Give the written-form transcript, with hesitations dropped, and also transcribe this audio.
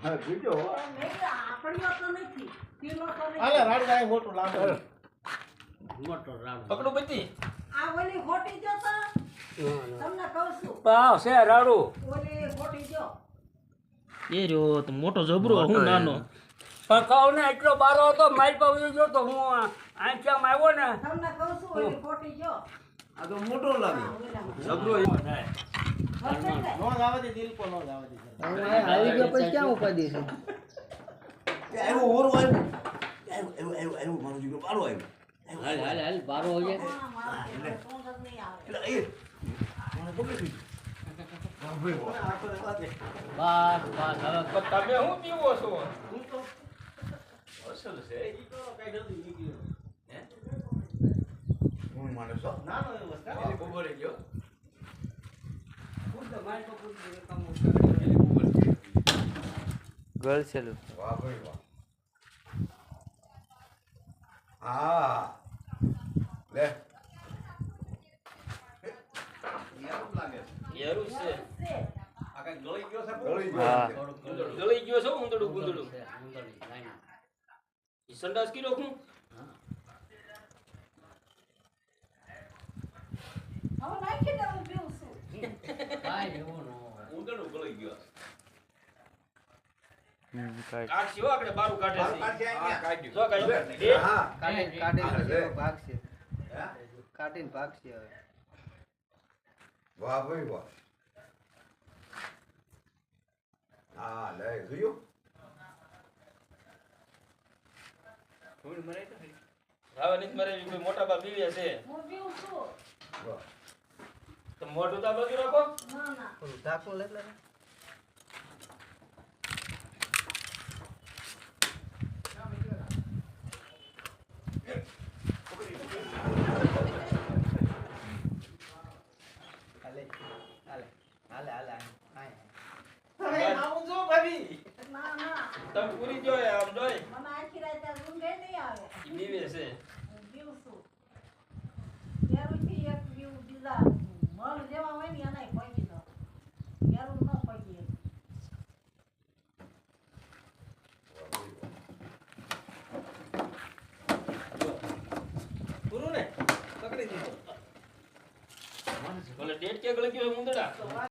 હા બીજો નહીં આપણીઓ તો નથી કિલો તો નથી આલે રાડ ગાય મોટું લાંબુ મોટો રાડો પકડું બધી આ ઓલી ખોટી જો તો તમને કહું છું પાવ છે રાડું ઓલી ખોટી જો એ રહ્યો તો મોટો જબરો હું નાનો પણ કહું ને એટલો બારો હતો મારી પાસે ગયો તો હું આંખ્યામાં આવ્યો ને તમને કહું છું ઓલી ખોટી જો આ તો મોટો લાગે જબરો એવો થાય નો જાવા દે દિલ કો નો જાવા દે આવી ગયો પછી ક્યાં ઉપાડી છે આવ્યો ઓરો આવ્યો મારું જીગર બારો આવ્યો હાલ હાલ હાલ બારો હોય છે તું જ નહીં આવે એટલે એ મને પકડી દીધું આ તો વાતે બસ બસ હવે પણ તમે શું પીવો છો હું તો અસલ છે ઈ તો કઈ જલ્દી નીકળ્યો હે હું માને છો ના નો એ વસ્તુ એટલે ખબર ગયો પૂછ તો મારી તો પૂછ દે કામ ગર્લ સેલુ વાહ ભાઈ વાહ હા લે યાર લાગે યારું છે છે આ કઈ ગળી ગયો છે ગળી હા. ગળી ગયો છો ઊંધડું ગુંદડું ઉંદરડી લાઈન ઈ સંડાસ કી રોકું હવે નાખી દે હું પીઉં છું કાઈ એવું ન હોય ઉંદરડું ગળી ગયો કાઢ કાઢશી હો આપણે બારું કાઢે બારું છે કાઢશે જો કાઢ્યું લે હા કાઢીને ભાગ છે હે કાઢીને ભાગ છે હવે વાહ ભાઈ વાહ હા લે જોયું હવે નથી મારે કોઈ મોટા બા બીવે છે હું પીઉં છું વાહ તો મોઢું તો બાકી રાખો ના ના ઢાંકણું લે લે હાલે હાલે હાલે હાલે અરે આવું જો ભાભી ના ના તમે પૂરી જોય આમ જોય મને આખી રાત ઊંઘે નહીં આવે ઈ બીવે છે હું પીઉં છું ત્યારથી એક પીવું બીજા મળ જેવા હોય ને એનાય પહોંચી દો ત્યારું ન પહોંચી પૂરું ને પકડી દીધું ભલે ડેટ કે ગળી ગયો મુંદડા